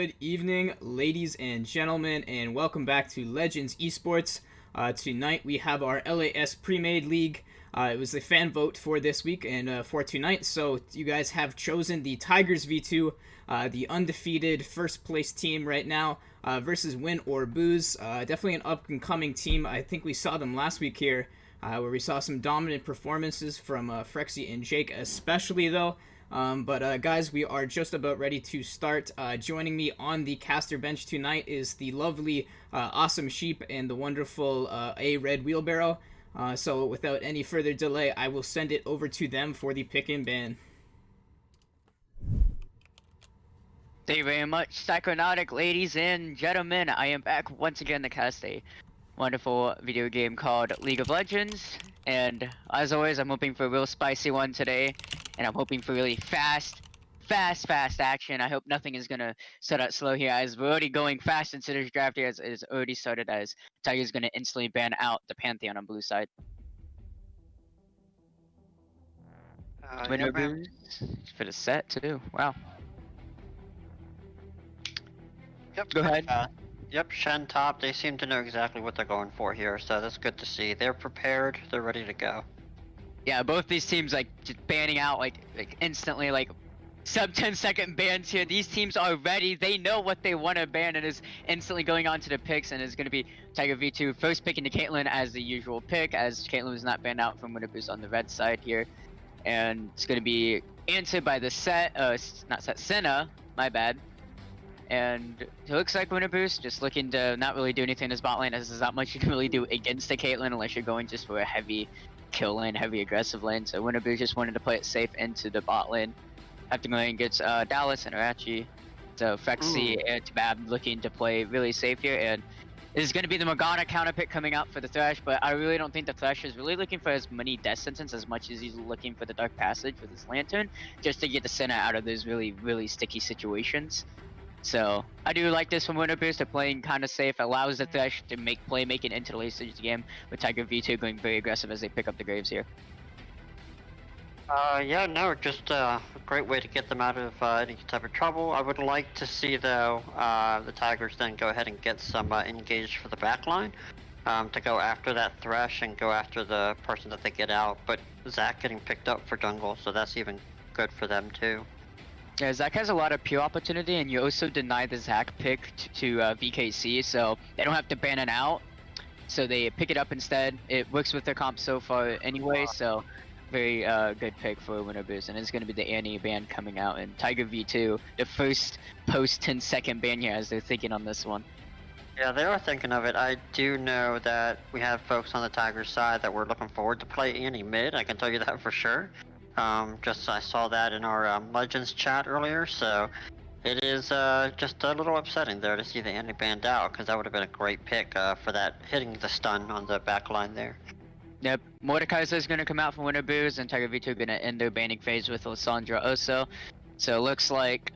Good evening, ladies and gentlemen, and welcome back to Legends Esports. Tonight we have our LAS Premade League. It was a fan vote for this week and for tonight, so you guys have chosen the Tigers V2, the undefeated first place team right now, versus Win or Booze. Definitely an up-and-coming team. I think we saw them last week here, where we saw some dominant performances from Frexy and Jake especially, though. But guys, we are just about ready to start. Joining me on the caster bench tonight is the lovely Awesome Sheep and the wonderful A Red Wheelbarrow. So without any further delay, I will send it over to them for the pick and ban. Thank you very much, Psychonautic ladies and gentlemen. I am back once again to cast a wonderful video game called League of Legends. And as always, I'm hoping for a real spicy one today. And I'm hoping for really fast action. I hope nothing is gonna start out slow here, as we're already going fast into this draft here, as it has already started, as Tiger's gonna instantly ban out the Pantheon on blue side. Winner boost for the set too. Wow. Yep. Go ahead. Yep, Shen top. They seem to know exactly what they're going for here, so that's good to see. They're prepared. They're ready to go. Yeah, both these teams like just banning out like instantly, like sub 10-second bans here. These teams are ready. They know what they want to ban and is instantly going on to the picks, and is going to be Tiger V2 first picking to Caitlyn as the usual pick, as Caitlyn was not banned out from Winter Boost on the red side here. And it's going to be answered by the Senna, my bad. And it looks like Winter Boost just looking to not really do anything in his bot lane, as there's not much you can really do against the Caitlyn unless you're going just for a heavy kill lane, heavy aggressive lane. So Winter Boost just wanted to play it safe into the bot lane. After going gets Dallas and Arachi. So Frexy and Tabab looking to play really safe here, and this is going to be the Morgana counter pick coming out for the Thresh, but I really don't think the Thresh is really looking for as many death sentence as much as he's looking for the Dark Passage with his Lantern, just to get the Senna out of those really sticky situations. So I do like this from Winter Boost. They're playing kind of safe, allows the Thresh to make it into the late stage of the game, with Tiger V2 going very aggressive as they pick up the Graves here. Yeah, no, just a great way to get them out of any type of trouble. I would like to see, though, the Tigers then go ahead and get some engaged for the backline, to go after that Thresh and go after the person that they get out. But Zach getting picked up for jungle, so that's even good for them, too. Yeah, Zach has a lot of pure opportunity, and you also deny the Zach pick to VKC, so they don't have to ban it out. So they pick it up instead. It works with their comp so far anyway, so very good pick for Winter Boost. And it's going to be the Annie ban coming out, and Tiger V2, the first post 10-second ban here, as they're thinking on this one. Yeah, they are thinking of it. I do know that we have folks on the Tigers side that we're looking forward to play Annie mid. I can tell you that for sure. I saw that in our Legends chat earlier, so it is just a little upsetting there to see the Annie banned out, because that would have been a great pick for that hitting the stun on the back line there. Yep, Mordekaiser is going to come out from Winter Boost, and Tiger V2 going to end their banning phase with Lissandra also. So it looks like,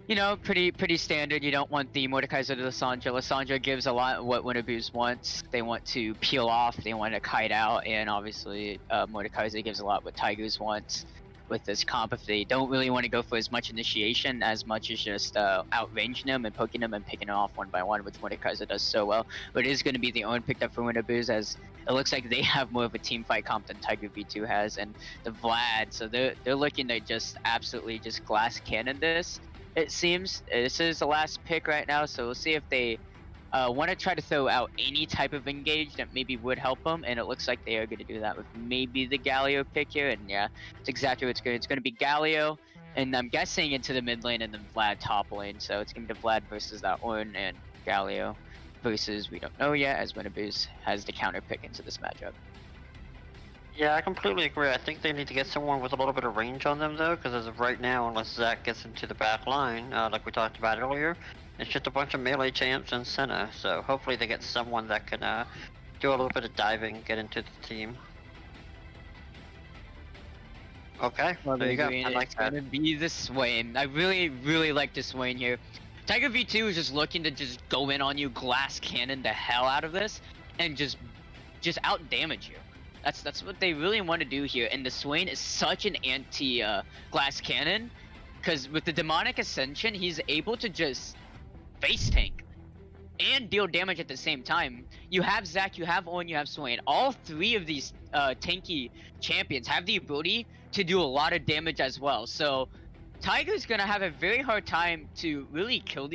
you know, pretty standard. You don't want the Mordekaiser to Lissandra. Lissandra gives a lot of what Winter Boost wants. They want to peel off, they want to kite out, and obviously Mordekaiser gives a lot what Tigers wants with this comp. If they don't really want to go for as much initiation as much as just outranging them and poking them and picking them off one by one, which Mordekaiser does so well. But it is going to be the own picked up for Winter Boost, as it looks like they have more of a team fight comp than Tiger V2 has, and the Vlad. So they're looking to just absolutely just glass cannon this. It seems this is the last pick right now, so we'll see if they want to try to throw out any type of engage that maybe would help them, and it looks like they are going to do that with maybe the Galio pick here. And yeah, it's exactly what's good. It's going to be Galio, and I'm guessing into the mid lane and then Vlad top lane. So it's going to be Vlad versus that Ornn, and Galio versus we don't know yet, as Winter Boost has the counter pick into this matchup. Yeah, I completely agree. I think they need to get someone with a little bit of range on them, though, because as of right now, unless Zach gets into the back line, like we talked about earlier, it's just a bunch of melee champs and Senna. So hopefully they get someone that can do a little bit of diving, get into the team. Okay, Well, there you go. I like it's that. going to be the Swain. I really like the Swain here. Tiger V2 is just looking to just go in on you, glass cannon the hell out of this, and just out damage you. That's what they really want to do here. And the Swain is such an anti glass cannon, because with the demonic ascension, he's able to just face tank and deal damage at the same time. You have Zac, you have Owen, you have Swain. All three of these tanky champions have the ability to do a lot of damage as well. So Tiger's gonna have a very hard time to really kill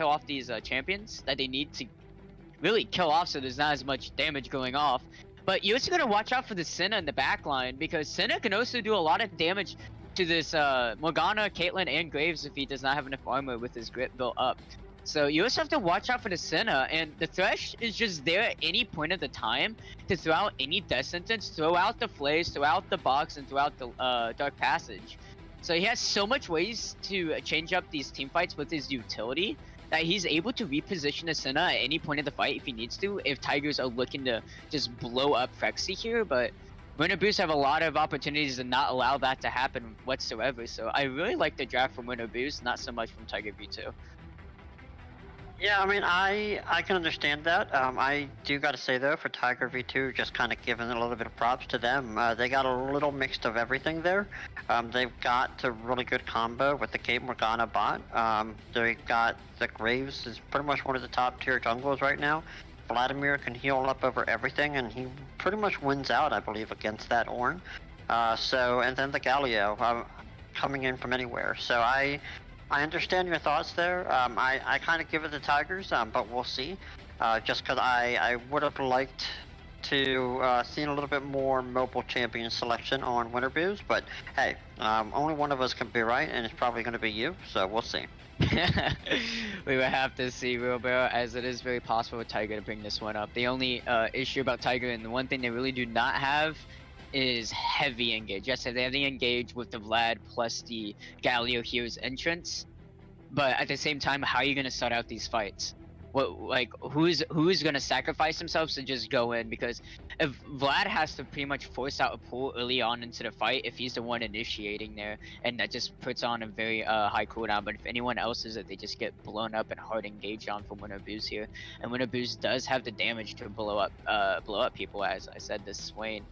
off these champions that they need to really kill off, so there's not as much damage going off. But you're also gonna watch out for the Senna in the back line, because Senna can also do a lot of damage to this Morgana, Caitlyn, and Graves if he does not have enough armor with his grip built up. So you also have to watch out for the Senna, and the Thresh is just there at any point of the time to throw out any death sentence, throw out the Flays, throw out the box, and throw out the Dark Passage. So he has so much ways to change up these team fights with his utility that he's able to reposition the Senna at any point of the fight if he needs to, if Tigers are looking to just blow up Phexy here. But Winter Boost have a lot of opportunities to not allow that to happen whatsoever. So I really like the draft from Winter Boost, not so much from Tiger V2. Yeah, I mean, I can understand that. I do got to say though, for Tiger V2, just kind of giving a little bit of props to them. They got a little mixed of everything there. They've got a really good combo with the Kate Morgana bot. They got the Graves is pretty much one of the top tier junglers right now. Vladimir can heal up over everything, and he pretty much wins out, I believe, against that Ornn. And then the Galio coming in from anywhere. So I understand your thoughts there. I kind of give it the Tigers, but we'll see. Just because I would have liked to seen a little bit more mobile champion selection on Winter Boost, but hey, only one of us can be right, and it's probably going to be you, so we'll see. We will have to see, Wheelbarrow, as it is very possible for Tiger to bring this one up. The only issue about Tiger, and the one thing they really do not have, is heavy engage. Yes, they have the engage with the Vlad plus the Galio Hero's entrance, but at the same time, how are you gonna start out these fights? Who's gonna sacrifice themselves to just go in? Because if Vlad has to pretty much force out a pull early on into the fight, if he's the one initiating there, and that just puts on a very high cooldown. But if anyone else is it, they just get blown up and hard engaged on from Winter Boost here. And Winter Boost does have the damage to blow up people. As I said, this Swain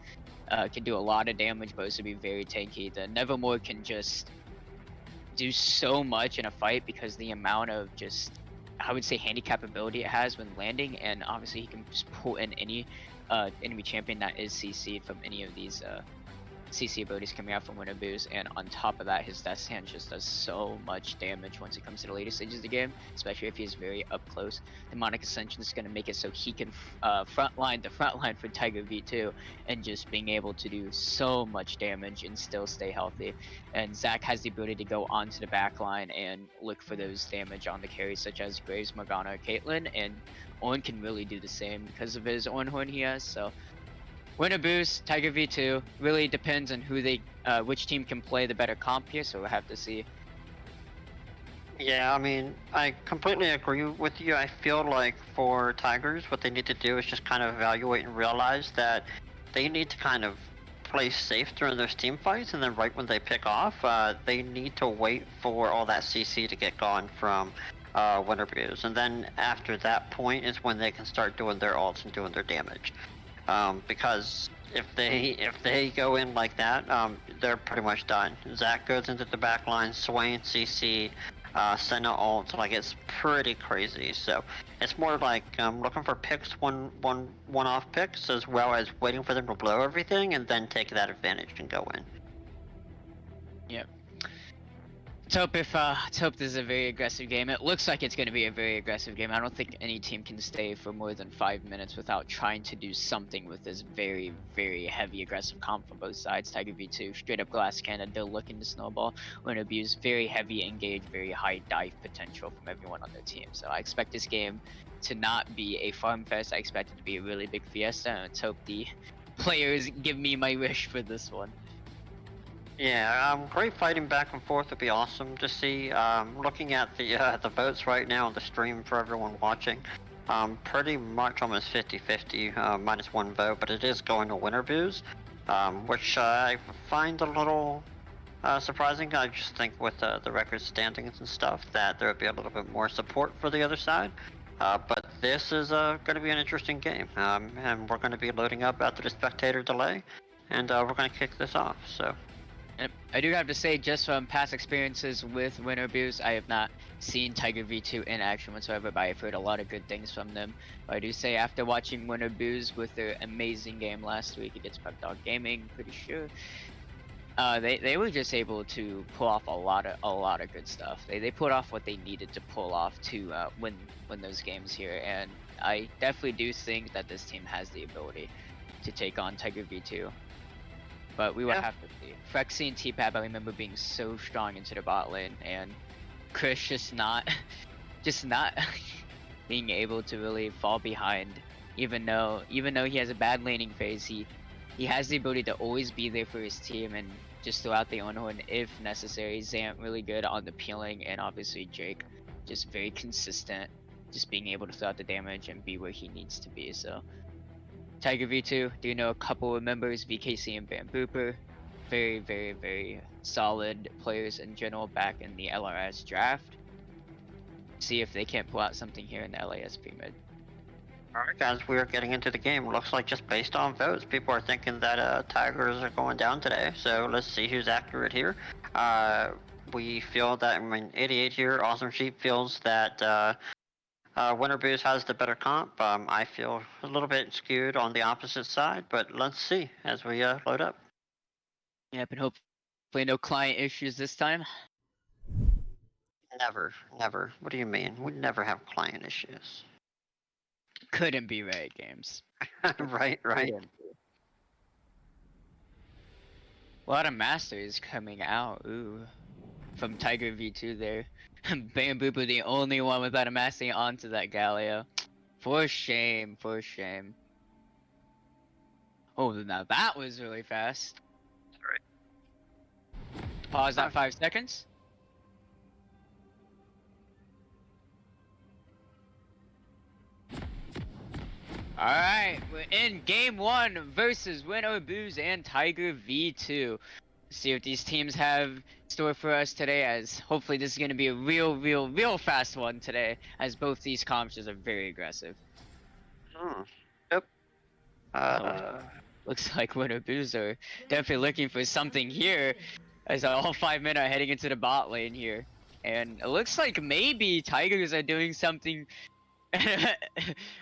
can do a lot of damage, but also be very tanky. The Nevermore can just do so much in a fight because the amount of just, I would say, handicap ability it has when landing, and obviously he can just pull in any enemy champion that is CC'd from any of these CC abilities coming out from Winter Boost. And on top of that, his Death Hand just does so much damage once it comes to the later stages of the game, especially if he's very up close. Demonic Ascension is going to make it so he can frontline for Tiger V2, and just being able to do so much damage and still stay healthy. And Zac has the ability to go onto the back line and look for those damage on the carries such as Graves, Morgana, or Caitlyn, and Ornn can really do the same because of his Ornn Horn he has. So Winter Boost, Tiger V2, really depends on who which team can play the better comp here, so we'll have to see. Yeah, I mean, I completely agree with you. I feel like for Tigers, what they need to do is just kind of evaluate and realize that they need to kind of play safe during those team fights, and then right when they pick off, they need to wait for all that CC to get gone from Winter Boost, and then after that point is when they can start doing their ults and doing their damage. Because if they go in like that, they're pretty much done. Zac goes into the back line, Swain, CC, Senna ult, like it's pretty crazy. So it's more like looking for picks, one-off picks, as well as waiting for them to blow everything and then take that advantage and go in. Yep. Let's hope this is a very aggressive game. It looks like it's going to be a very aggressive game. I don't think any team can stay for more than 5 minutes without trying to do something with this very, very heavy aggressive comp from both sides. Tiger V2, straight up glass cannon, they're looking to snowball. Winter Boost, very heavy engage, very high dive potential from everyone on their team. So I expect this game to not be a farm fest. I expect it to be a really big fiesta, and let's hope the players give me my wish for this one. Yeah, great fighting back and forth would be awesome to see. Looking at the votes right now on the stream for everyone watching, pretty much almost 50-50, minus one vote, but it is going to Winter Boost, which I find a little surprising. I just think with the record standings and stuff that there would be a little bit more support for the other side. But this is going to be an interesting game, and we're going to be loading up after the spectator delay, and we're going to kick this off. So. And I do have to say, just from past experiences with Winter Boost, I have not seen Tiger V2 in action whatsoever, but I've heard a lot of good things from them. But I do say, after watching Winter Boost with their amazing game last week against Pep Dog Gaming, pretty sure, they were just able to pull off a lot of good stuff. They pulled off what they needed to pull off to win those games here, and I definitely do think that this team has the ability to take on Tiger V2. But we will have to see. Frexy and T-Pab, I remember being so strong into the bot lane, and Chris just not being able to really fall behind. Even though he has a bad laning phase, he has the ability to always be there for his team and just throw out the on-horn if necessary. Zant really good on the peeling, and obviously Jake just very consistent, just being able to throw out the damage and be where he needs to be. So Tiger V2, do you know a couple of members, VKC and Bambooper, very solid players in general back in the LRS draft. See if they can't pull out something here in the LAS Premade. Alright guys, we are getting into the game. Looks like just based on votes, people are thinking that Tigers are going down today. So let's see who's accurate here. We feel that, 88 here, Awesome Sheep feels that Winter Boost has the better comp. I feel a little bit skewed on the opposite side, but let's see as we load up. Yep, and hopefully no client issues this time. Never. What do you mean? We never have client issues. Couldn't be Riot Games. right. A lot of masters coming out, ooh, from Tiger V2 there. Bambooper the only one without a mastery onto that Galio. For shame. Oh, now that was really fast. Sorry. Pause that 5 seconds. Alright, we're in game 1 versus Winter Boost and Tiger V2. See what these teams have in store for us today, as hopefully this is going to be a real fast one today, as both these comps are very aggressive. Yep. Looks like Winter Boost are definitely looking for something here, as all 5 men are heading into the bot lane here. And it looks like maybe Tigers are doing something.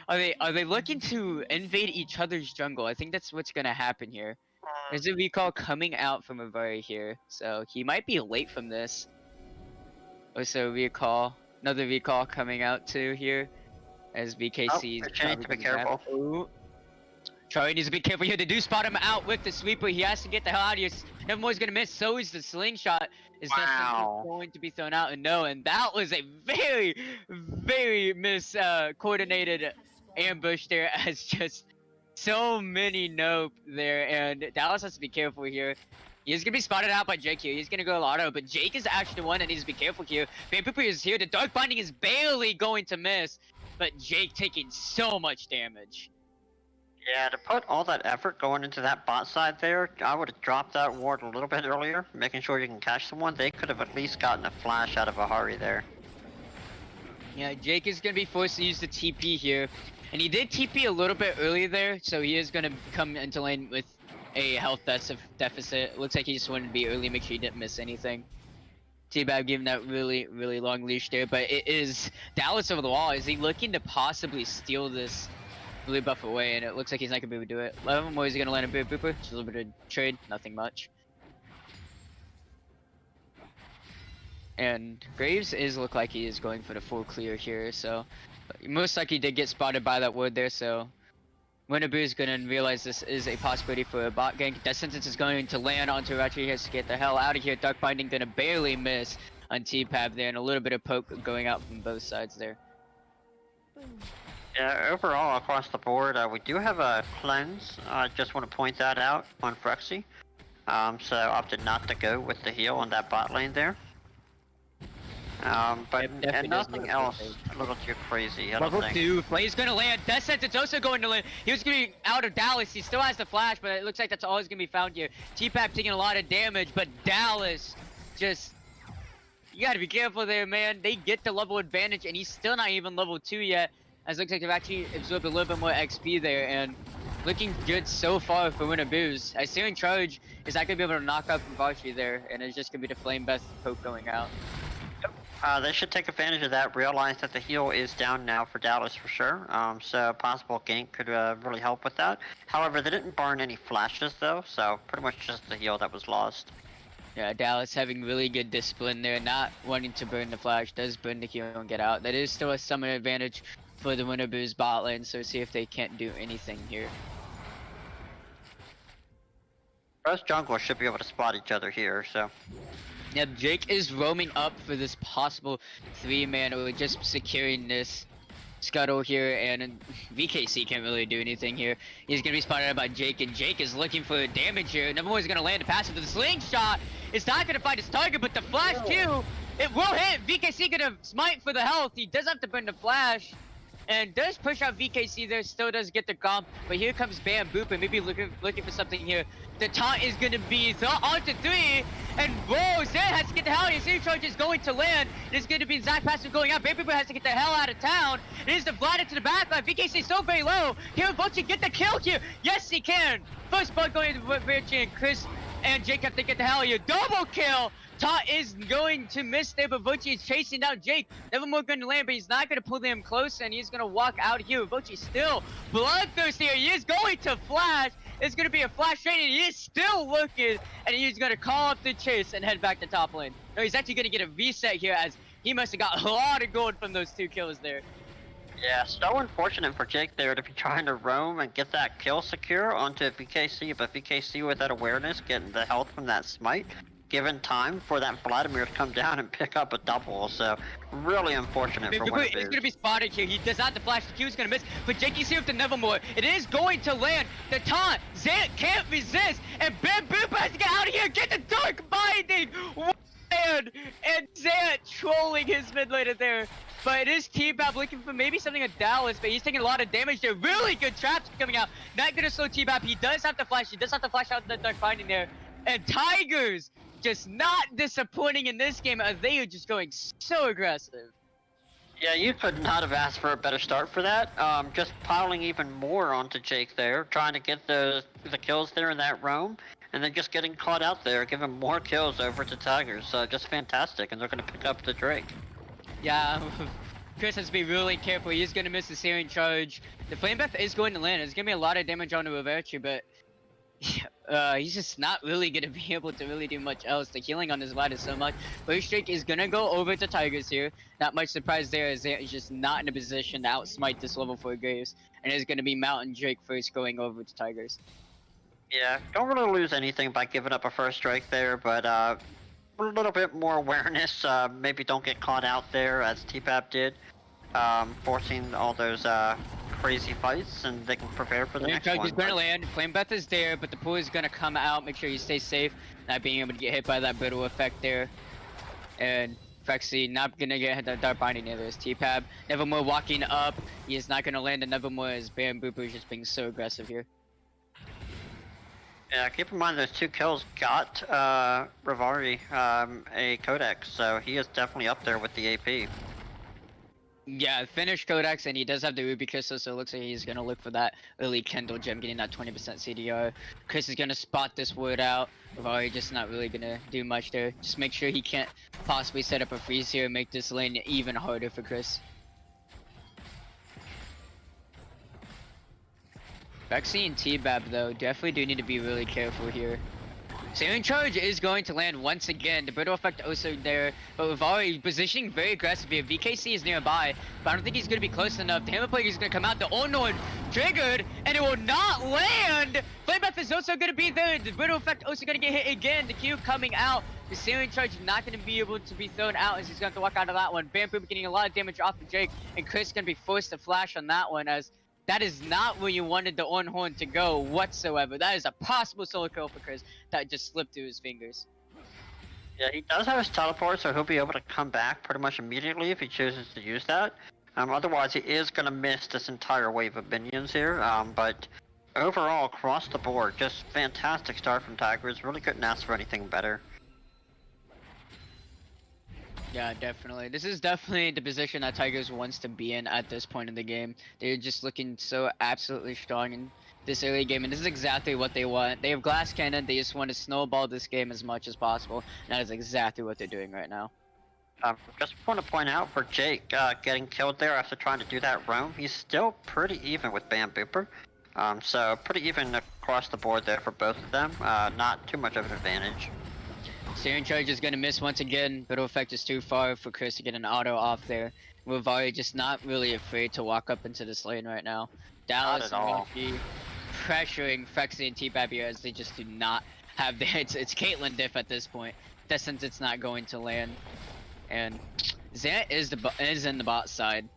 Are they looking to invade each other's jungle? I think that's what's gonna happen here. There's a recall coming out from Avari here, so he might be late from this. Also another recall coming out too here, as VKC's. Oh, need to be careful. Ooh. Charlie needs to be careful here. They do spot him out with the sweeper. He has to get the hell out of here. Nevermore's gonna miss. So is the slingshot. Is definitely going to be thrown out, and that was a very coordinated ambush there, as just so many nope there, and Dallas has to be careful here. He is gonna be spotted out by Jake here. He's gonna go auto, but Jake is actually the one that needs to be careful here. Bambooper is here. The Dark Binding is barely going to miss, but Jake taking so much damage. Yeah, to put all that effort going into that bot side there, I would have dropped that ward a little bit earlier, making sure you can catch someone. They could have at least gotten a flash out of Ahari there. Yeah, Jake is going to be forced to use the TP here. And he did TP a little bit earlier there, so he is going to come into lane with a health deficit. Looks like he just wanted to be early, make sure he didn't miss anything. T-Bab giving that really long leash there, but it is Dallas over the wall. Is he looking to possibly steal this blue buff away? And it looks like he's not gonna be able to do it. Or is he gonna land a Booper? Just a little bit of trade, nothing much. And Graves look like he is going for the full clear here, so most likely did get spotted by that ward there, so Winter Boost is gonna realize this is a possibility for a bot gank. Death Sentence is going to land onto Rachi. He has to get the hell out of here. Dark Binding gonna barely miss on T-Pab there, and a little bit of poke going out from both sides there. Yeah, overall across the board, we do have a cleanse. I just want to point that out on Frexy. So I opted not to go with the heal on that bot lane there. But and nothing else a little too crazy, I don't think. Level 2, Flay's gonna land. Death Sentence also going to land. He was gonna be out of Dallas. He still has the flash, but it looks like that's all he's gonna be found here. T-Pap taking a lot of damage, but Dallas just... You gotta be careful there, man. They get the level advantage, and he's still not even level 2 yet. As it looks like they've actually absorbed a little bit more XP there, and looking good so far for Winter Boost. As Searing Charge Is that gonna be able to knock out Vachi there? And it's just gonna be the Flame Best poke going out. They should take advantage of that, realize that the heal is down now for Dallas for sure, so possible gank could really help with that. However, they didn't burn any flashes though, so pretty much just the heal that was lost. Yeah, Dallas having really good discipline there, not wanting to burn the flash, does burn the heal and get out. That is still a summon advantage for the Winter Boo's bot lane, so see if they can't do anything here. Both junglers should be able to spot each other here, so. Yep, Jake is roaming up for this possible 3-man, or just securing this scuttle here, and VKC can't really do anything here. He's gonna be spotted out by Jake, and Jake is looking for damage here. Number one is gonna land a passive with the slingshot. It's not gonna find his target, but the flash too, it will hit. VKC gonna smite for the health. He does have to burn the flash, and does push out VKC there. Still does get the comp, but here comes Bam Boop, and maybe looking for something here. The taunt is gonna be onto 3, and whoa, Zed has to get the hell out. His series charge is going to land. It's going to be Zach passive going out. Baby Boy has to get the hell out of town. It is the Vlad into the backline. VKC so very low. Can Vochi get the kill here? Yes, he can. First blood going to Richie, and Chris and Jake have to get the hell here. Double kill. Taunt is going to miss there, but Vochi is chasing down Jake. Nevermore going to land, but he's not going to pull him close, and he's going to walk out here. Vochi still bloodthirsty here. He is going to flash. It's going to be a flash trade, and he is still looking, and he's going to call up the chase and head back to top lane. No, he's actually going to get a reset here, as he must have got a lot of gold from those 2 kills there. Yeah, so unfortunate for Jake there to be trying to roam and get that kill secure onto VKC, but VKC with that awareness, getting the health from that smite, given time for that Vladimir to come down and pick up a double, so really unfortunate for Winter He's gonna be spotted here. He does not the flash. The Q is gonna miss, but Jakey's here with the Nevermore. It is going to land. The taunt. Zant can't resist, and Bam Boop has to get out of here. Get the Dark Binding. And Zant trolling his mid laner there. But it is T-Bab looking for maybe something at Dallas, but he's taking a lot of damage there. Really good traps coming out. Not gonna slow T-Bab. He does have to flash. He does have to flash out the Dark Binding there. And Tigers just not disappointing in this game, as they are just going so aggressive. Yeah, you could not have asked for a better start for that. Just piling even more onto Jake there, trying to get the kills there in that roam, and then just getting caught out there, giving more kills over to Tigers. Just fantastic, and they're going to pick up the Drake. Yeah, Chris has to be really careful. He's going to miss the Searing Charge. The Flame Breath is going to land. It's going to be a lot of damage on the Reverchi, but he's just not really going to be able to really do much else. The healing on his Vlad is so much. First Drake is going to go over to Tigers here. Not much surprise there, as he's just not in a position to outsmite this level 4 Graves. And it's going to be Mountain Drake first going over to Tigers. Yeah, don't really lose anything by giving up a first Drake there, but a little bit more awareness. Maybe don't get caught out there, as T-Pap did. Forcing all those crazy fights, and they can prepare for the next one. He's gonna land. Flame Breath is there, but the pool is gonna come out. Make sure you stay safe, not being able to get hit by that brittle effect there. And Phexy not gonna get hit the Dark Binding near this. T-Pab, Nevermore walking up. He is not gonna land the Nevermore, as Bam Boop is just being so aggressive here. Yeah, keep in mind those 2 kills got Rivari a Codex, so he is definitely up there with the AP. Yeah, finished Codex, and he does have the Ruby Crystal, so it looks like he's gonna look for that early Kendall gem, getting that 20% CDR. Chris is gonna spot this word out. Rivari just not really gonna do much there. Just make sure he can't possibly set up a freeze here and make this lane even harder for Chris. Phexy and T-Bab, though, definitely do need to be really careful here. Searing Charge is going to land once again. The brittle effect also there, but we've already positioning very aggressively. VKC is nearby, but I don't think he's going to be close enough. The Hammer Plague is going to come out. The Onord triggered, and it will not land. Flame Breath is also going to be there. The brittle effect also going to get hit again. The Q coming out. The Searing Charge is not going to be able to be thrown out, as he's going to have to walk out of that one. Bam Boom getting a lot of damage off of Jake, and Chris is going to be forced to flash on that one, as that is not where you wanted the Ornhorn to go whatsoever. That is a possible solo kill for Chris that just slipped through his fingers. Yeah, he does have his teleport, so he'll be able to come back pretty much immediately if he chooses to use that. Otherwise, he is going to miss this entire wave of minions here. But overall, across the board, just fantastic start from Tigers. Really couldn't ask for anything better. Yeah, definitely. This is definitely the position that Tigers wants to be in at this point in the game. They're just looking so absolutely strong in this early game, and this is exactly what they want. They have glass cannon. They just want to snowball this game as much as possible, and that is exactly what they're doing right now. Just want to point out for Jake getting killed there after trying to do that roam, he's still pretty even with Bambooper. So pretty even across the board there for both of them. Not too much of an advantage. Steering charge is gonna miss once again. Battle effect is too far for Chris to get an auto off there. Rivari just not really afraid to walk up into this lane right now. Dallas is at going all. to be pressuring Frexy and T-Bab here as they just do not have the hits. It's Caitlyn diff at this point. That since it's not going to land. And Zant is in the bot side.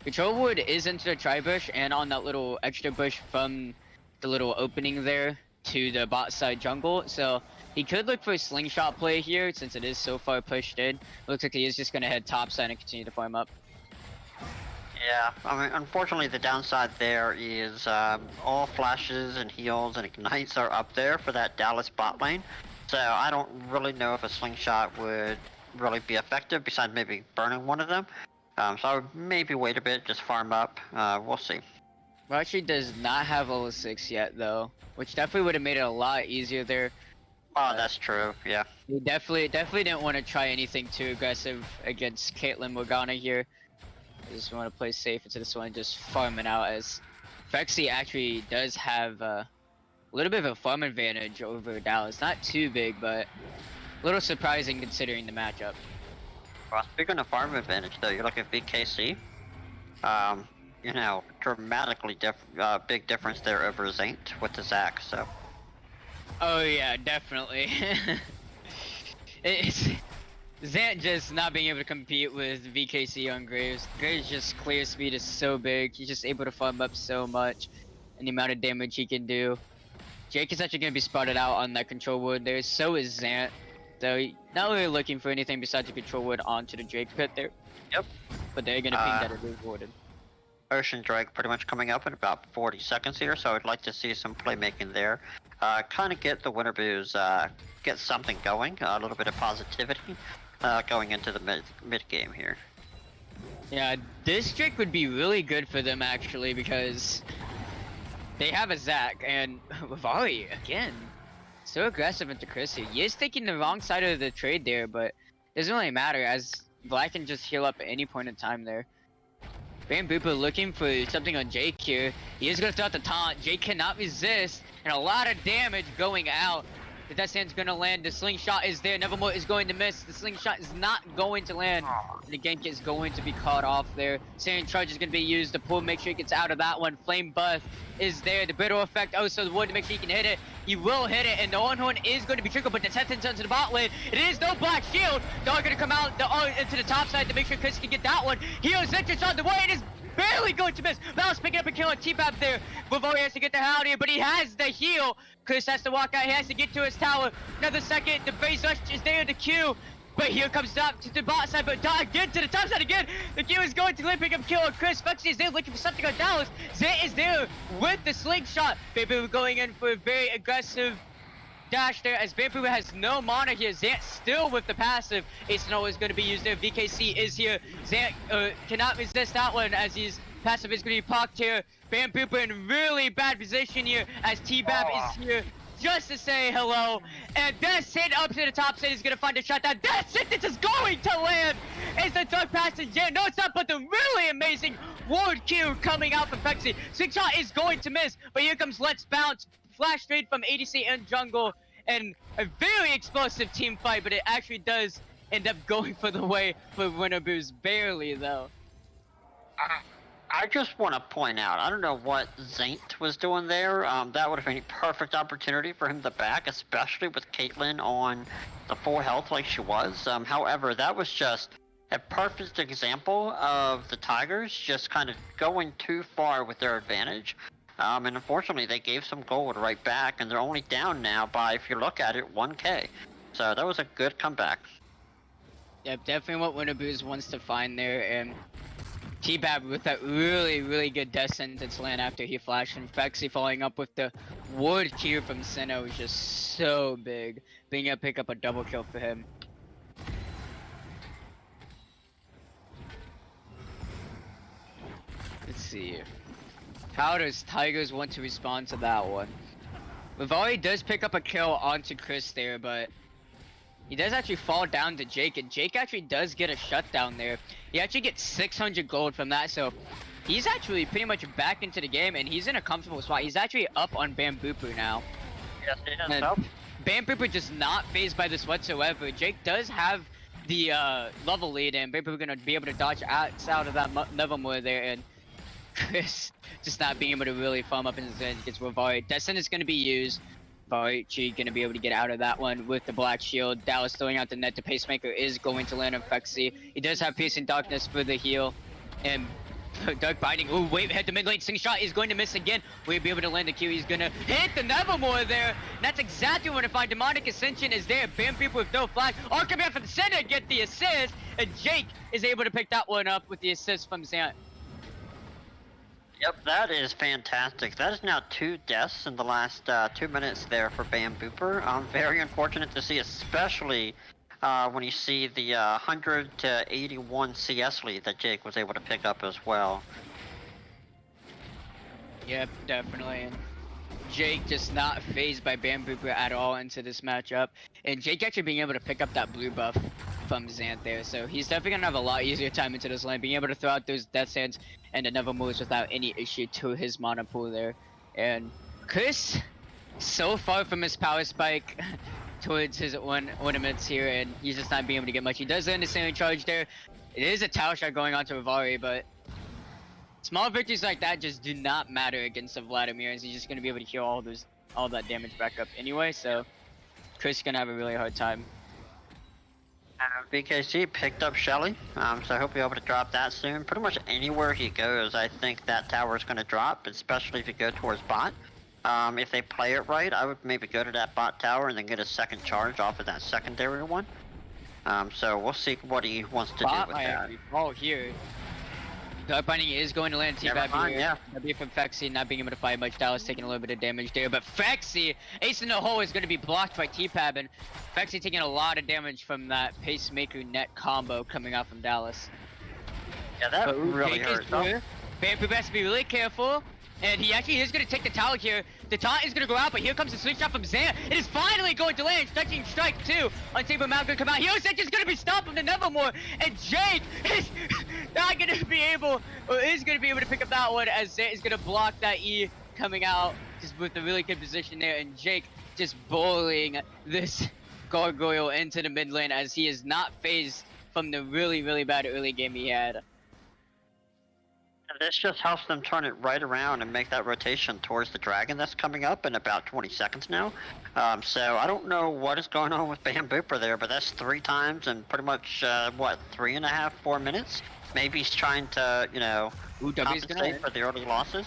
Control Wood is into the tri-bush and on that little extra bush from the little opening there to the bot side jungle. So he could look for a slingshot play here since it is so far pushed in. Looks like he is just going to head top side and continue to farm up. Yeah, I mean, unfortunately, the downside there is all flashes and heals and ignites are up there for that Dallas bot lane. So I don't really know if a slingshot would really be effective besides maybe burning one of them. So I would maybe wait a bit, just farm up. We'll see. Rachi does not have level 6 yet though, which definitely would have made it a lot easier there. Oh, that's true. Yeah. He definitely didn't want to try anything too aggressive against Caitlyn Morgana here. I just want to play safe into this one, just farm it out as Frexy actually does have a little bit of a farm advantage over Dallas. Not too big, but a little surprising considering the matchup. Well, speaking of farm advantage, though, you look at VKC. You know, dramatically big difference there over Zaint with the Zac. So. Oh yeah, definitely. It's Zant just not being able to compete with VKC on Graves. Graves' just clear speed is so big. He's just able to farm up so much, and the amount of damage he can do. Jake is actually going to be spotted out on that control wood there. So is Zant. So not really looking for anything besides the control wood onto the Drake pit there. Yep. But they're going to ping that it is warded. Ocean Drake pretty much coming up in about 40 seconds here, so I'd like to see some playmaking there. Kind of get the Winter Booze, get something going, a little bit of positivity going into the mid game here. Yeah, this Drake would be really good for them actually because they have a Zac and Rivari again. So aggressive into Chris here. He is taking the wrong side of the trade there, but it doesn't really matter as Black can just heal up at any point in time there. Bambupa looking for something on Jake here. He is going to start the taunt. Jake cannot resist, and a lot of damage going out. The Death Sand's going to land. The slingshot is there. Nevermore is going to miss. The slingshot is not going to land. And the gank is going to be caught off there. Sand Charge is going to be used to pull, make sure he gets out of that one. Flame Buff is there. The Brittle Effect also the wood to make sure he can hit it. He will hit it, and the Horn is going to be triggered, but the Tetons onto the bot lane. It is no Black Shield. They're going to come out into the top side to make sure Chris can get that one. Hero's Citrus on the way. It is barely going to miss. Mouse picking up a kill on T-Bab there. Rivari has to get the hell out of here, but he has the heal. Chris has to walk out. He has to get to his tower. Another second. The base rush is there to Q. But here comes Doc to the bot side, but Doc again to the top side again. The Q is going to land, pick up kill on Chris. Fuxy is there looking for something on Dallas. Zant is there with the slingshot. Baby going in for a very aggressive dash there as Bamboo has no mana here. Zant still with the passive. Ace Snow is going to be used there. VKC is here. Zant cannot resist that one as his passive is going to be pocked here. Bamboo in really bad position here as T-Bab is here just to say hello. And that's it up to the top side. He's going to find a shot down. That's it. This is going to land. It's the third pass to Jan. No, it's not, but the really amazing ward Q coming out from Pexi. Slingshot is going to miss, but here comes Let's Bounce. Flash trade from ADC and jungle, and a very explosive team fight, but it actually does end up going for the way for Winter Booze, barely though. I just want to point out, I don't know what Zaint was doing there. That would have been a perfect opportunity for him to back, especially with Caitlyn on the full health like she was. However, that was just a perfect example of the Tigers just kind of going too far with their advantage. And unfortunately, they gave some gold right back, and they're only down now by, if you look at it, 1k. So that was a good comeback. Yep, definitely what Winter Booze wants to find there, and T-Bab with that really, really good death sentence land after he flashed, and Fexy following up with the ward Q from Senna was just so big, being able to pick up a double kill for him. see. How does Tigers want to respond to that one? Vivari does pick up a kill onto Chris there, but he does actually fall down to Jake, and Jake actually does get a shutdown there. He actually gets 600 gold from that, so he's actually pretty much back into the game, and he's in a comfortable spot. He's actually up on Bambupu now. Yes, he does And help. Bambupu just not phased by this whatsoever. Jake does have the level lead, and Bambupu gonna be able to dodge out of that level more there, and Chris just not being able to really farm up in his end gets Vivari. Descent is gonna be used. Vivari gonna be able to get out of that one with the black shield. Dallas throwing out the net. The pacemaker is going to land on Fexy. He does have piercing darkness for the heal, and Dark Binding. Oh wait, hit the mid lane. Sing shot is going to miss again. We'll be able to land the Q. He's gonna hit the Nevermore there. And that's exactly what I find. Demonic Ascension is there. Bam people with no flash. Arkham out from the center get the assist, and Jake is able to pick that one up with the assist from Zant. Yep, that is fantastic. That is now 2 deaths in the last 2 minutes there for Bambooper. Very unfortunate to see, especially when you see the 100 to 81 CS lead that Jake was able to pick up as well. Yep, definitely. And Jake just not phased by Bambooper at all into this matchup. And Jake actually being able to pick up that blue buff from Zant there. So he's definitely gonna have a lot easier time into this lane, being able to throw out those death sands and the never moves without any issue to his mana pool there. And Chris, so far from his power spike towards his ornaments here, and he's just not being able to get much. He does end the sailing charge there. It is a tower shot going on to Vivari, but small victories like that just do not matter against the Vladimir, as he's just gonna be able to heal all that damage back up anyway. So Chris is gonna have a really hard time. BKC picked up Shelly, so I hope he'll be able to drop that soon. Pretty much anywhere he goes, I think that tower is going to drop, especially if you go towards bot. If they play it right, I would maybe go to that bot tower and then get a second charge off of that secondary one. So we'll see what he wants to do with that. Oh, here. Dark Binding is going to land T-Bab here. Yeah. That'll be from Fexy, not being able to fight much. Dallas taking a little bit of damage there, but Fexy, ace in the hole, is going to be blocked by T-Pab, and Fexy taking a lot of damage from that pacemaker net combo coming out from Dallas. Yeah, that really hurt. Bambu has to be really careful, and he actually is going to take the tower here. The taunt is going to go out, but here comes the swing shot from Zant. It is finally going to land. Touching strike 2 on Saber Mount going to come out. Hyosek is going to be stopped from the Nevermore, and Jake is not going to be able, or is going to be able to pick up that one, as Zant is going to block that E coming out just with a really good position there, and Jake just bullying this gargoyle into the mid lane as he is not phased from the really, really bad early game he had. This just helps them turn it right around and make that rotation towards the dragon that's coming up in about 20 seconds now. So I don't know what is going on with Bambooper there, but that's 3 times in pretty much, what, 3.5, 4 minutes? Maybe he's trying to, you know, compensate for the early losses.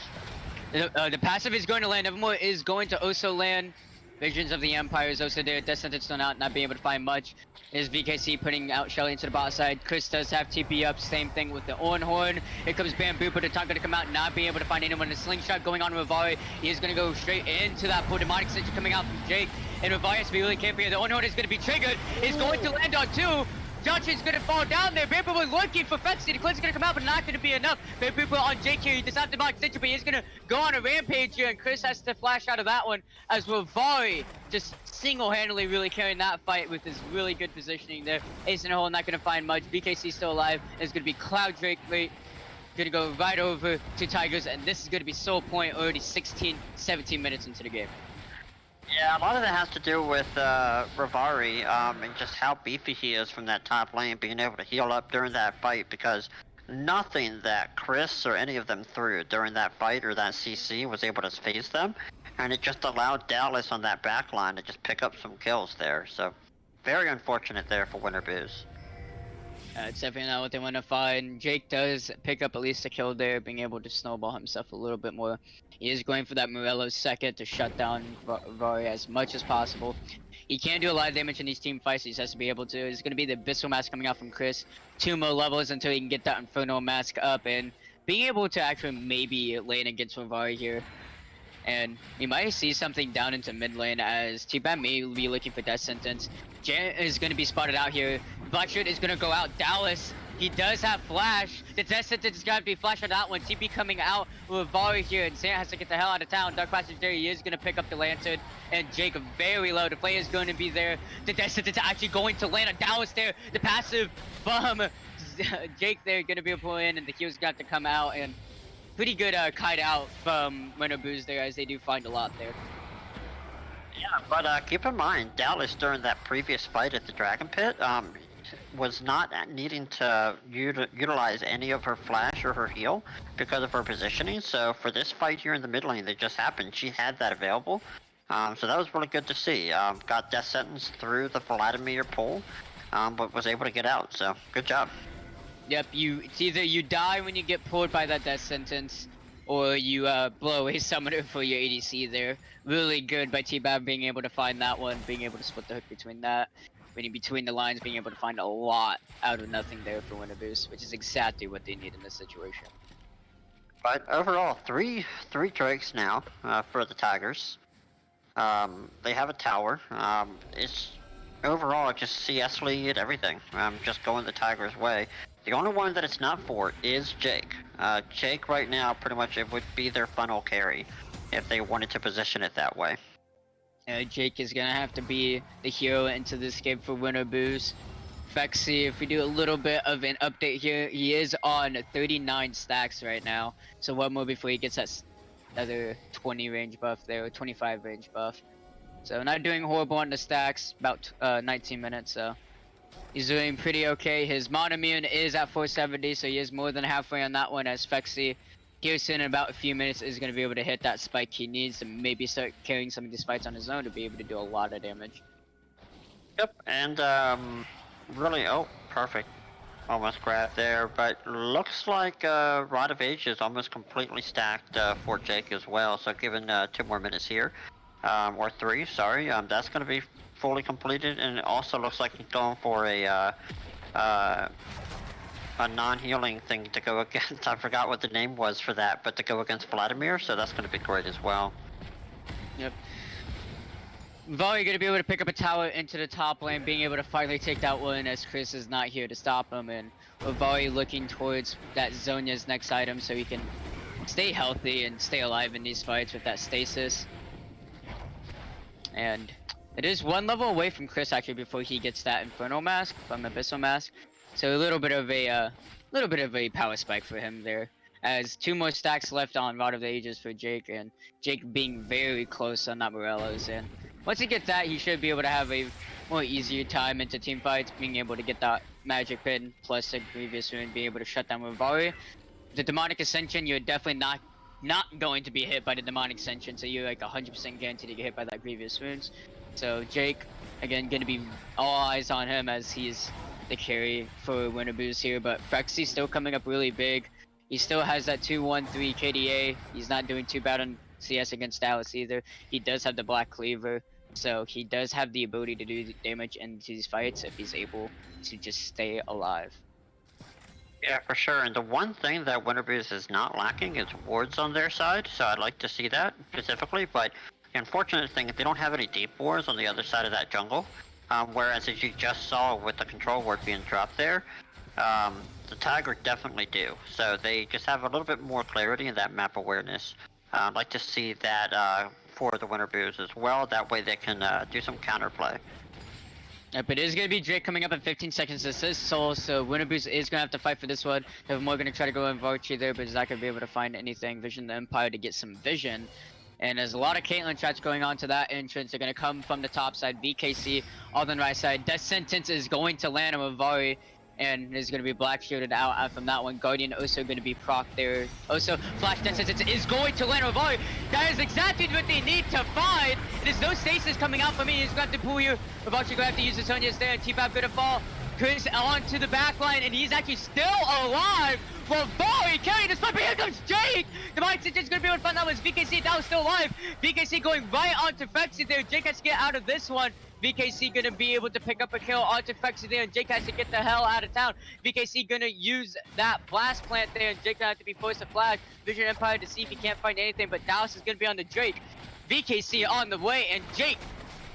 The passive is going to land. Evermore is going to also land. Visions of the Empire is also there. Death Sentence still not being able to find much. Is VKC putting out Shelly into the bot side. Chris does have TP up. Same thing with the Ornhorn. Here comes Bamboo, but the top going to come out, not being able to find anyone. A slingshot going on with Vivari. He is going to go straight into that pool. Demonic Ascension coming out from Jake. And Vivari has to be really careful here. The Ornhorn is going to be triggered. Is going to land on 2. Johnson's gonna fall down there. Bamboo was looking for Fexy. The cleanse is gonna come out, but not gonna be enough. Bamboo on Jake here. He does not demonic extension, but he's gonna go on a rampage here, and Chris has to flash out of that one as Vivari just single-handedly really carrying that fight with his really good positioning there. Ace in the hole, not gonna find much. BKC still alive. It's gonna be Cloud Drake late. Gonna go right over to Tigers, and this is gonna be Soul Point already 16, 17 minutes into the game. Yeah, a lot of that has to do with Rivari and just how beefy he is from that top lane, being able to heal up during that fight, because nothing that Chris or any of them threw during that fight or that CC was able to phase them, and it just allowed Dallas on that back line to just pick up some kills there. So very unfortunate there for Winter Booze. It's definitely not what they want to find. Jake does pick up at least a kill there, being able to snowball himself a little bit more. He is going for that Morello's second to shut down Vivari as much as possible. He can do a lot of damage in these team fights, he just has to be able to. It's going to be the Abyssal Mask coming out from Chris. 2 more levels until he can get that Inferno Mask up, and being able to actually maybe lane against Vivari here. And we might see something down into mid lane as T-Bam may be looking for Death Sentence. Jan is going to be spotted out here. Blackshirt is going to go out. Dallas He does have flash. The death sentence is gonna have to be flash on that one. TP coming out with volley here, and Sam has to get the hell out of town. Dark Passage there, he is gonna pick up the lantern, and Jake very low. The play is going to be there. The death sentence actually going to land on Dallas there. The passive bum. Jake there gonna be able to pull in, and the heal's got to come out, and pretty good kite out from Winter Booze there, as they do find a lot there. Yeah, but keep in mind, Dallas during that previous fight at the Dragon Pit, was not needing to utilize any of her flash or her heal because of her positioning. So for this fight here in the mid lane that just happened, she had that available. So that was really good to see. Got death sentence through the Vladimir pull, but was able to get out. So good job. Yep, it's either you die when you get pulled by that death sentence, or you blow a summoner for your ADC there. Really good by T-Bab being able to find that one, being able to split the hook between that. Winning between the lines, being able to find a lot out of nothing there for Winter Boost, which is exactly what they need in this situation. But overall, three Drakes now for the Tigers. They have a tower. It's overall just CS lead, everything. Just going the Tigers' way. The only one that it's not for is Jake. Jake right now, pretty much it would be their funnel carry if they wanted to position it that way. Jake is gonna have to be the hero into this game for Winter Boost. Fexy, if we do a little bit of an update here, he is on 39 stacks right now. So one more before he gets that other 20 range buff there, or 25 range buff. So not doing horrible on the stacks, about 19 minutes, so he's doing pretty okay. His Monomune is at 470, so he is more than halfway on that one, as Fexy Kirsten in about a few minutes is going to be able to hit that spike he needs to maybe start carrying some of these fights on his own to be able to do a lot of damage. Yep, and really, oh, perfect. Almost grabbed there, but looks like Rod of Age is almost completely stacked for Jake as well, so given 2 more minutes here, or 3, sorry, that's going to be fully completed, and it also looks like he's going for a non-healing thing to go against. I forgot what the name was for that, but to go against Vladimir, so that's going to be great as well. Yep. Volley gonna be able to pick up a tower into the top lane, being able to finally take that one as Chris is not here to stop him, and with Volley looking towards that Zonya's next item so he can stay healthy and stay alive in these fights with that stasis. And it is 1 level away from Chris actually before he gets that Infernal Mask from Abyssal Mask. So a little bit of a power spike for him there. As 2 more stacks left on Rod of the Ages for Jake, and Jake being very close on that Morello's. And once he gets that, he should be able to have a more easier time into team fights, being able to get that magic pin plus a Grievous Wound, being able to shut down with Volley. The Demonic Ascension, you're definitely not going to be hit by the Demonic Ascension, so you're like 100% guaranteed to get hit by that Grievous Wounds. So Jake, again, gonna be all eyes on him as he's the carry for Winter Boost here, but Frexy's still coming up really big. He still has that 2-1-3 KDA. He's not doing too bad on CS against Dallas either. He does have the Black Cleaver, so he does have the ability to do damage into these fights if he's able to just stay alive. Yeah, for sure. And the one thing that Winter Boost is not lacking is wards on their side, so I'd like to see that specifically. But the unfortunate thing is they don't have any deep wards on the other side of that jungle. Whereas as you just saw with the control ward being dropped there, the Tiger definitely do. So they just have a little bit more clarity in that map awareness. I'd like to see that for the Winter Boost as well. That way they can do some counterplay. Yep, it is going to be Drake coming up in 15 seconds. This is Soul, so Winter Boost is going to have to fight for this one. More going to try to go in Varchi there, but is not going to be able to find anything. Vision the Empire to get some vision. And there's a lot of Caitlyn shots going on to that entrance. They're going to come from the top side. VKC on the right side. Death Sentence is going to land on Vari. And is going to be black shielded out from that one. Guardian also going to be proc there. Also, Flash Death Sentence is going to land on Vari. That is exactly what they need to find. There's no stasis coming out for me. He's going to have to pull here. We're actually going to have to use the Sonya's there. T-Fab going to fall. Chris onto the back line, and he's actually still alive. Well, Vari carrying this fight, but here comes Jake! The mindset is going to be able to find that was VKC, that was still alive. VKC going right onto Fexy there. Jake has to get out of this one. VKC going to be able to pick up a kill onto Fexy there, and Jake has to get the hell out of town. VKC going to use that blast plant there, and Jake going to have to be forced to flag. Vision Empire to see if he can't find anything, but Dallas is going to be on the Drake. VKC on the way, and Jake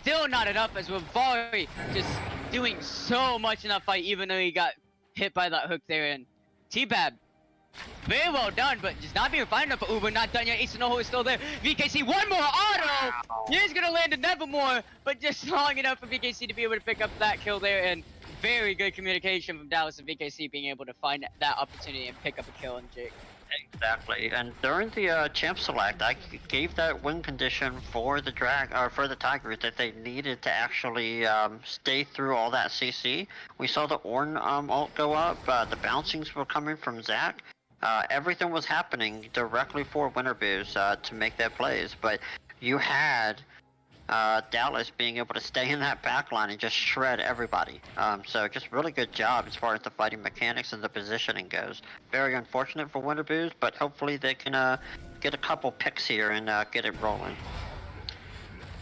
still not enough, as with Vari just doing so much in that fight, even though he got hit by that hook there, and T-Bab, very well done, but just not being fine enough for Uber. Not done yet. Ace no is still there. VKC, one more auto! He's gonna land a Nevermore, but just long enough for VKC to be able to pick up that kill there, and very good communication from Dallas and VKC being able to find that opportunity and pick up a kill on Jake. Exactly, and during the champ select, I gave that win condition for the for the Tigers that they needed to actually stay through all that CC. We saw the Ornn ult go up, the bouncings were coming from Zach. Everything was happening directly for Winter Boost to make their plays, but you had Dallas being able to stay in that backline and just shred everybody. So just really good job as far as the fighting mechanics and the positioning goes. Very unfortunate for Winter Boost, but hopefully they can get a couple picks here and get it rolling.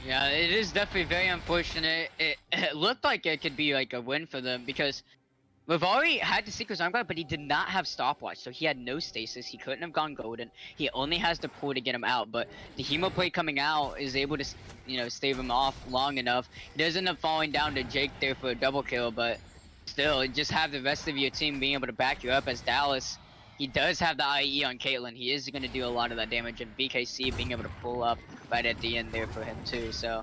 Yeah, it is definitely very unfortunate. It looked like it could be like a win for them because Rivari had the Secret Arm Guard, but he did not have stopwatch, so he had no stasis. He couldn't have gone golden. He only has the pull to get him out, but the Hemo plate coming out is able to, stave him off long enough. He does end up falling down to Jake there for a double kill, but still, just have the rest of your team being able to back you up as Dallas. He does have the IE on Caitlyn. He is going to do a lot of that damage, and BKC being able to pull up right at the end there for him too, so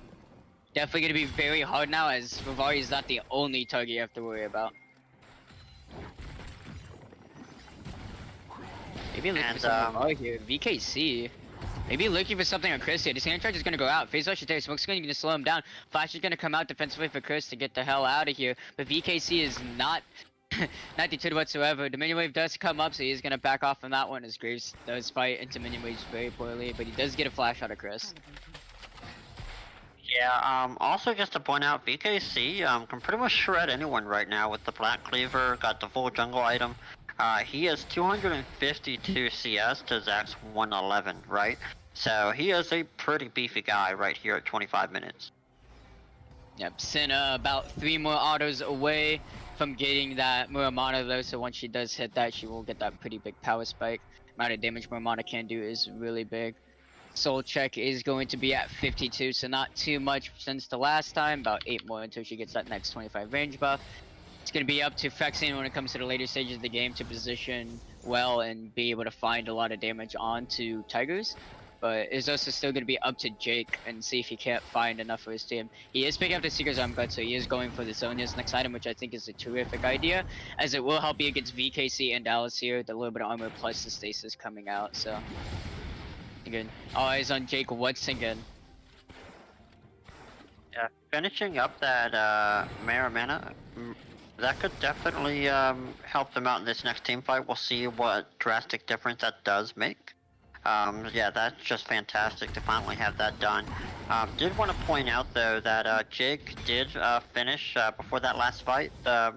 definitely going to be very hard now as Rivari is not the only target you have to worry about. Maybe looking for something out here. VKC. Maybe looking for something on Chris here. The sand charge is going to go out. Phase Rush is there. Smoke's going to slow him down. Flash is going to come out defensively for Chris to get the hell out of here. But VKC is not not deterred whatsoever. The minion wave does come up, so he's going to back off on that one as Graves does fight into minion waves very poorly. But he does get a flash out of Chris. Yeah, also just to point out, VKC can pretty much shred anyone right now with the Black Cleaver, got the full jungle item. He has 252 CS to Zach's 111, right? So he is a pretty beefy guy right here at 25 minutes. Yep, Senna about 3 more autos away from getting that Muramana though, so once she does hit that, she will get that pretty big power spike. Amount of damage Muramana can do is really big. Soul check is going to be at 52, so not too much since the last time, about 8 more until she gets that next 25 range buff. It's going to be up to Fexian when it comes to the later stages of the game to position well and be able to find a lot of damage onto Tigers. But it's also still going to be up to Jake and see if he can't find enough for his team. He is picking up the Seeker's Arm Guard, so he is going for the Zonia's next item, which I think is a terrific idea, as it will help you against VKC and Dallas here, the little bit of armor plus the stasis coming out, so... Good. All eyes on Jake once again. Yeah, finishing up that Maramana, that could definitely help them out in this next team fight. We'll see what drastic difference that does make. Yeah, that's just fantastic to finally have that done. Did want to point out though that Jake did finish before that last fight, the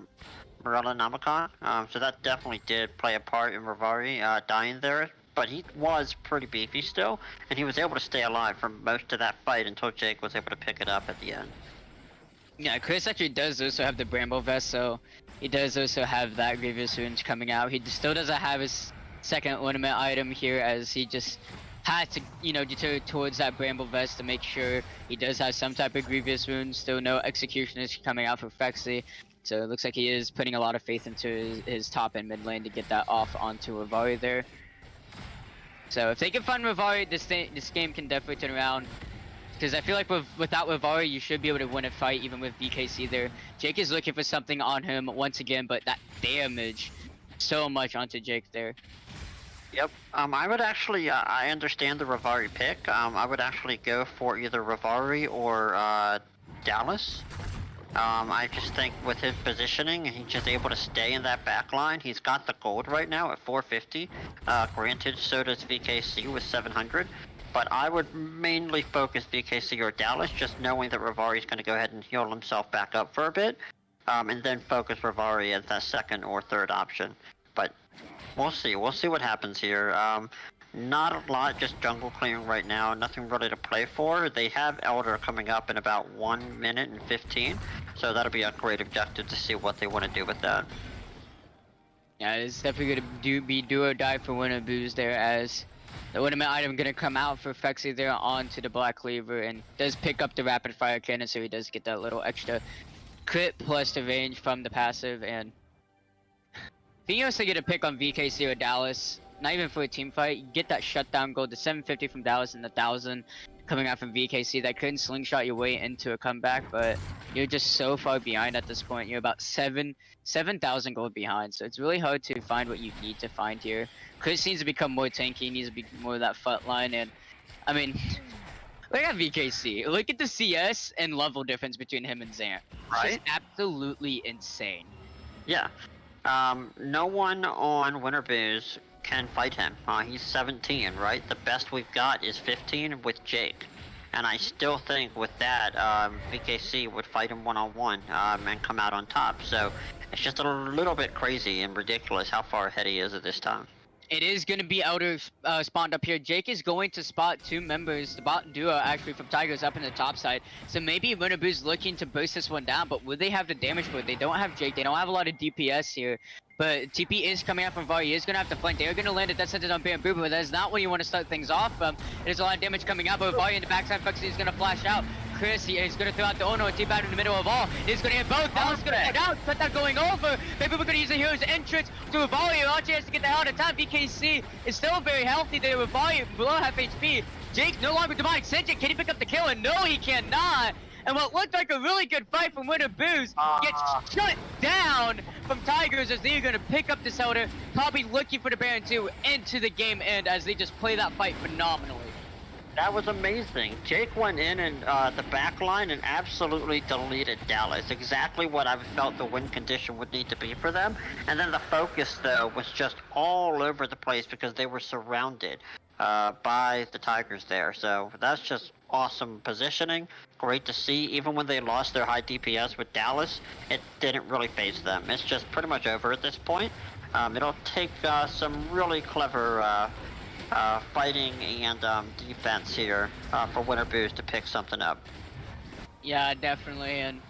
Morella Namicon. So that definitely did play a part in Rivari dying there. But he was pretty beefy still, and he was able to stay alive for most of that fight until Jake was able to pick it up at the end. Yeah, Chris actually does also have the Bramble Vest, so he does also have that Grievous Wounds coming out. He still doesn't have his second ornament item here, as he just had to, deter towards that Bramble Vest to make sure he does have some type of Grievous Wounds. Still no Executionist coming out for Fexy, so it looks like he is putting a lot of faith into his top and mid lane to get that off onto Rivari there. So if they can find Rivari, this game can definitely turn around. Because I feel like without Rivari, you should be able to win a fight even with BKC there. Jake is looking for something on him once again, but that damage so much onto Jake there. Yep. I would actually, I understand the Rivari pick. I would actually go for either Rivari or Dallas. I just think with his positioning, he's just able to stay in that back line. He's got the gold right now at 450. Granted, so does VKC with 700. But I would mainly focus VKC or Dallas, just knowing that Rivari is going to go ahead and heal himself back up for a bit. And then focus Rivari as that second or third option. But we'll see. We'll see what happens here. Not a lot, just jungle clearing right now. Nothing really to play for. They have Elder coming up in about 1 minute and 15. So that'll be a great objective to see what they want to do with that. Yeah, it's definitely going to be do or die for Winter Boost there, as the ornament item going to come out for Fexy there onto the Black Cleaver, and does pick up the rapid fire cannon, so he does get that little extra crit plus the range from the passive, and Think you also get a pick on VKC or Dallas. Not even for a team fight. You get that shutdown goal, the 750 from Dallas and the 1,000 coming out from VKC. That couldn't slingshot your way into a comeback, but you're just so far behind at this point. You're about 7,000 gold behind. So it's really hard to find what you need to find here. Chris needs to become more tanky. He needs to be more of that front line. And I mean, look at VKC. Look at the CS and level difference between him and Zant. It's just absolutely insane. Yeah. No one on Winter Booze can fight him. He's 17, right? The best we've got is 15 with Jake. And I still think with that, VKC would fight him one-on-one and come out on top. So it's just a little bit crazy and ridiculous how far ahead he is at this time. It is going to be outer spawned up here. Jake is going to spot two members, the bot duo actually from Tigers up in the top side. So maybe Winterboos looking to burst this one down, but would they have the damage for it? They don't have Jake. They don't have a lot of DPS here. But TP is coming out from Vari. He is going to have to flank. They are going to land a death sentence on Bamboo, but that is not where you want to start things off. There's a lot of damage coming out, but Vari in the backside, Fuxy is going to flash out. Chris, he is going to throw out the Ono and T-Bat in the middle of all. He's going to hit both. Dallas is going to head out. Put that going over. Maybe we're going to use the hero's entrance to a Vari. Archie has to get the hell out of time. VKC is still very healthy there with Vari below half HP. Jake no longer Divine Extension. Can he pick up the kill? And no, he cannot. And what looked like a really good fight from Winter Booze gets shut down from Tigers as they're going to pick up this Elder, probably looking for the Baron 2 into the game end as they just play that fight phenomenally. That was amazing. Jake went in and the back line and absolutely deleted Dallas. Exactly what I felt the win condition would need to be for them. And then the focus, though, was just all over the place because they were surrounded by the Tigers there. So that's just awesome positioning. Great to see. Even when they lost their high DPS with Dallas, it didn't really phase them. It's just pretty much over at this point. It'll take some really clever fighting and defense here for Winter Booze to pick something up. Yeah, definitely. And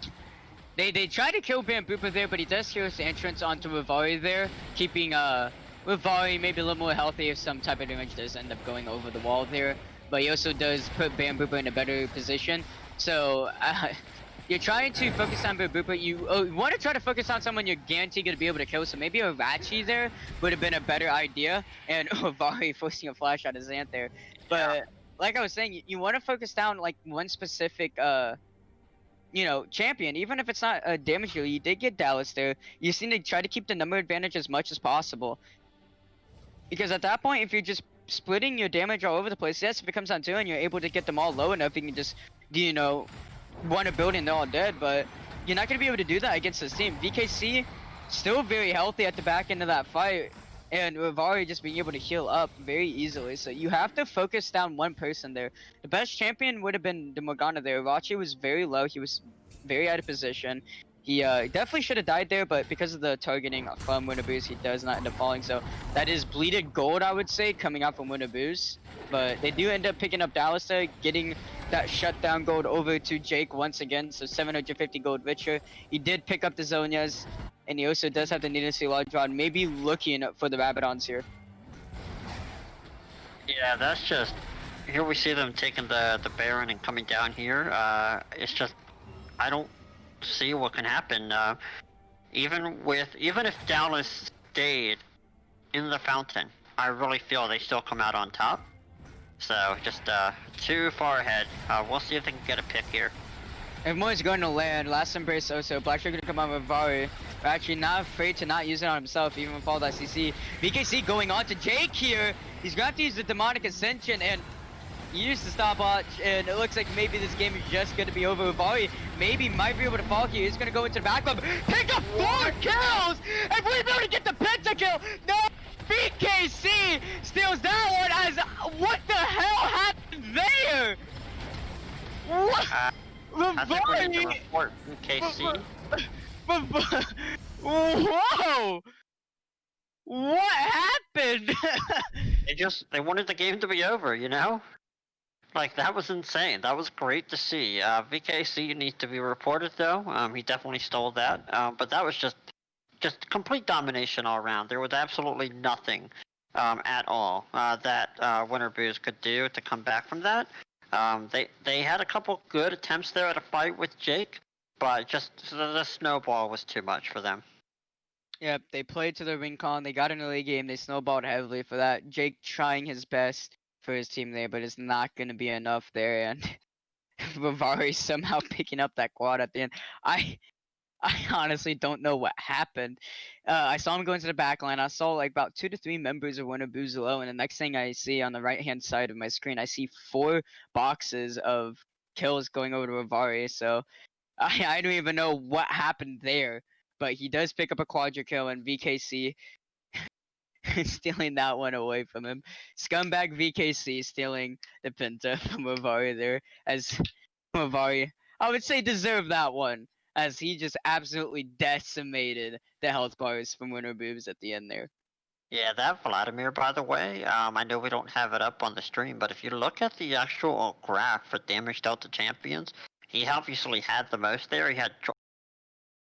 they try to kill Bamboopa there, but he does hear his entrance onto Rivari there, keeping Rivari maybe a little more healthy if some type of damage does end up going over the wall there. But he also does put Bamboopa in a better position. So you're trying to focus on Bamboopa. You want to try to focus on someone you're guaranteed going to be able to kill. So maybe a Rachi there would have been a better idea. And Vari forcing a flash out of Zant there. But like I was saying, you want to focus down like one specific champion, even if it's not a damage dealer. You did get Dallas there. You seem to try to keep the number advantage as much as possible. Because at that point, if you're just splitting your damage all over the place, yes, if it comes down to it and you're able to get them all low enough, you can just, one a building, they're all dead, but you're not going to be able to do that against this team. VKC still very healthy at the back end of that fight, and Rivari just being able to heal up very easily. So you have to focus down one person there. The best champion would have been the Morgana there. Rachi was very low. He was very out of position. He definitely should have died there, but because of the targeting from Winterboos, he does not end up falling. So that is bleeded gold, I would say, coming out from Winterboos. But they do end up picking up Dallas there, getting that shutdown gold over to Jake once again. So 750 gold richer. He did pick up the Zonias, and he also does have the Needlessly Large Rod, maybe looking for the Rabadons here. Yeah, that's just... Here we see them taking the Baron and coming down here. It's just... I don't see what can happen. Even if Dallas stayed in the fountain, I really feel they still come out on top. So just too far ahead. We'll see if they can get a pick here. Everyone's going to land. Last embrace also. Black Sugar gonna come out with Vari. But actually not afraid to not use it on himself, even with all that CC. VKC going on to Jake here. He's gonna have to use the Demonic Ascension and he used the stopwatch, and it looks like maybe this game is just going to be over with Vari. Maybe might be able to fall here. He's going to go into the back club. Pick up 4 kills! And we're able to get the pentakill! No! BKC steals that one as... What the hell happened there? What? I think we need to report BKC. Whoa! What happened? They wanted the game to be over, you know? Like, that was insane. That was great to see. VKC needs to be reported, though. He definitely stole that. But that was just complete domination all around. There was absolutely nothing at all that Winter Booze could do to come back from that. They had a couple good attempts there at a fight with Jake, but just the snowball was too much for them. Yep, they played to the win con. They got an early game. They snowballed heavily for that. Jake trying his best for his team there, but it's not going to be enough there. And Rivari somehow picking up that quad at the end. I I honestly don't know what happened. I saw him go into the back line. I saw like about 2 to 3 members of Winter Boozalo, and the next thing I see on the right hand side of my screen, I see 4 boxes of kills going over to Rivari. So I don't even know what happened there. But he does pick up a quadra kill, and VKC stealing that one away from him. Scumbag VKC stealing the Pinta from Rivari there, as Rivari, I would say, deserved that one, as he just absolutely decimated the health bars from Winter Boobs at the end there. Yeah, that Vladimir, by the way, I know we don't have it up on the stream, but if you look at the actual graph for damage dealt to champions, he obviously had the most there. He had